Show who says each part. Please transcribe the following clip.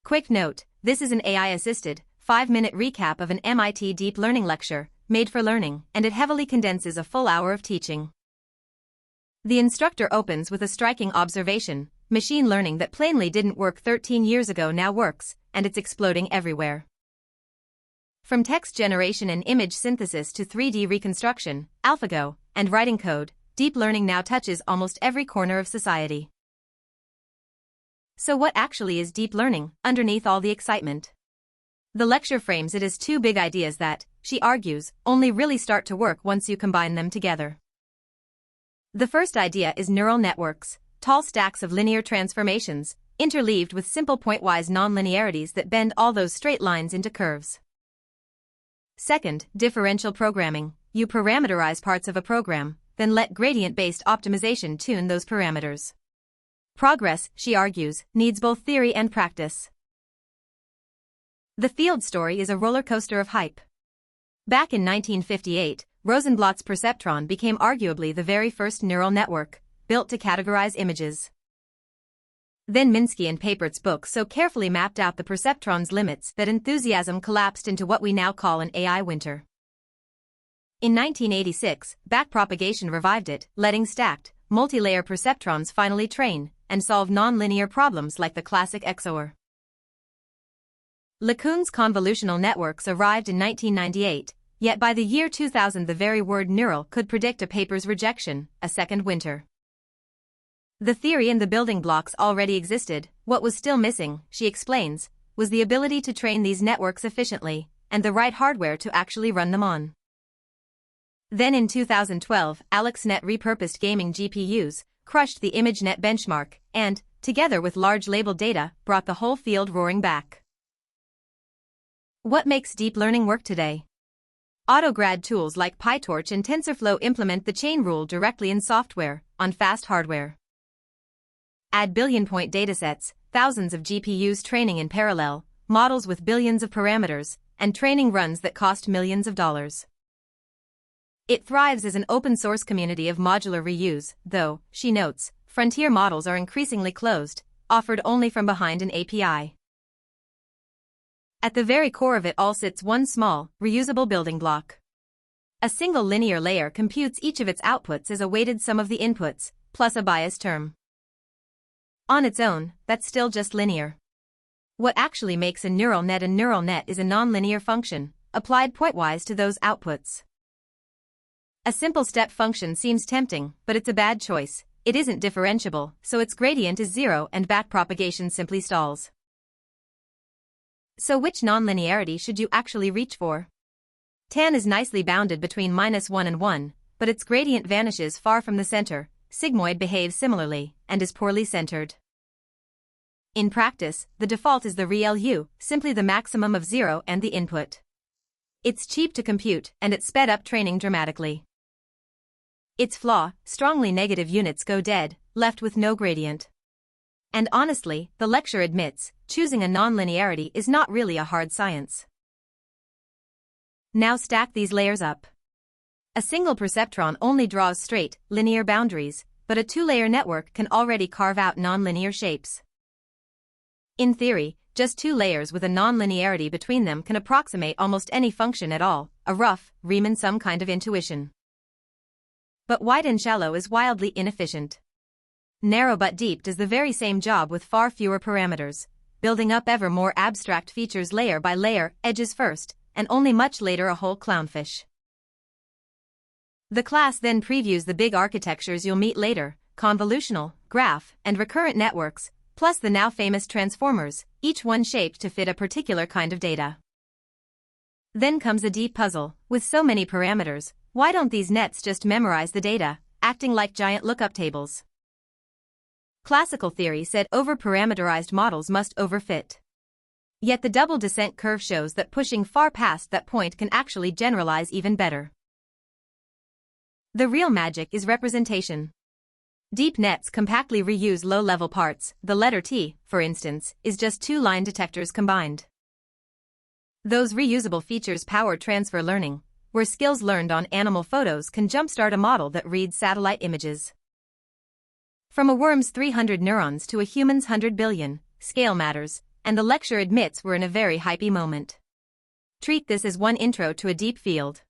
Speaker 1: Quick note, this is an AI-assisted, 5-minute recap of an MIT deep learning lecture, made for learning, and it heavily condenses a full hour of teaching. The instructor opens with a striking observation: machine learning that plainly didn't work 13 years ago now works, and it's exploding everywhere. From text generation and image synthesis to 3D reconstruction, AlphaGo, and writing code, deep learning now touches almost every corner of society. So what actually is deep learning, underneath all the excitement? The lecture frames it as two big ideas that, she argues, only really start to work once you combine them together. The first idea is neural networks, tall stacks of linear transformations, interleaved with simple pointwise non-linearities that bend all those straight lines into curves. Second, differential programming. You parameterize parts of a program, then let gradient-based optimization tune those parameters. Progress, she argues, needs both theory and practice. The field story is a roller coaster of hype. Back in 1958, Rosenblatt's Perceptron became arguably the very first neural network, built to categorize images. Then Minsky and Papert's book so carefully mapped out the perceptron's limits that enthusiasm collapsed into what we now call an AI winter. In 1986, backpropagation revived it, letting stacked, multi-layer perceptrons finally train and solve non-linear problems like the classic XOR. LeCun's convolutional networks arrived in 1998, yet by the year 2000 the very word neural could predict a paper's rejection, a second winter. The theory and the building blocks already existed. What was still missing, she explains, was the ability to train these networks efficiently, and the right hardware to actually run them on. Then in 2012, AlexNet repurposed gaming GPUs, crushed the ImageNet benchmark, and, together with large labeled data, brought the whole field roaring back. What makes deep learning work today? Autograd tools like PyTorch and TensorFlow implement the chain rule directly in software, on fast hardware. Add billion-point datasets, thousands of GPUs training in parallel, models with billions of parameters, and training runs that cost millions of dollars. It thrives as an open-source community of modular reuse, though, she notes, frontier models are increasingly closed, offered only from behind an API. At the very core of it all sits one small, reusable building block. A single linear layer computes each of its outputs as a weighted sum of the inputs, plus a bias term. On its own, that's still just linear. What actually makes a neural net is a nonlinear function, applied pointwise to those outputs. A simple step function seems tempting, but it's a bad choice. It isn't differentiable, so its gradient is zero and backpropagation simply stalls. So which nonlinearity should you actually reach for? Tan is nicely bounded between -1 and 1, but its gradient vanishes far from the center. Sigmoid behaves similarly, and is poorly centered. In practice, the default is the ReLU, simply the maximum of 0 and the input. It's cheap to compute, and it sped up training dramatically. Its flaw, strongly negative units go dead, left with no gradient. And honestly, the lecture admits, choosing a nonlinearity is not really a hard science. Now stack these layers up. A single perceptron only draws straight, linear boundaries, but a two-layer network can already carve out nonlinear shapes. In theory, just two layers with a nonlinearity between them can approximate almost any function at all, a rough, Riemann sum kind of intuition. But wide and shallow is wildly inefficient. Narrow but deep does the very same job with far fewer parameters, building up ever more abstract features layer by layer, edges first, and only much later a whole clownfish. The class then previews the big architectures you'll meet later: convolutional, graph, and recurrent networks, plus the now famous transformers, each one shaped to fit a particular kind of data. Then comes a deep puzzle. With so many parameters, why don't these nets just memorize the data, acting like giant lookup tables? Classical theory said over-parameterized models must overfit. Yet the double descent curve shows that pushing far past that point can actually generalize even better. The real magic is representation. Deep nets compactly reuse low-level parts. The letter T, for instance, is just two line detectors combined. Those reusable features power transfer learning, where skills learned on animal photos can jumpstart a model that reads satellite images. From a worm's 300 neurons to a human's 100 billion, scale matters, and the lecture admits we're in a very hypey moment. Treat this as one intro to a deep field.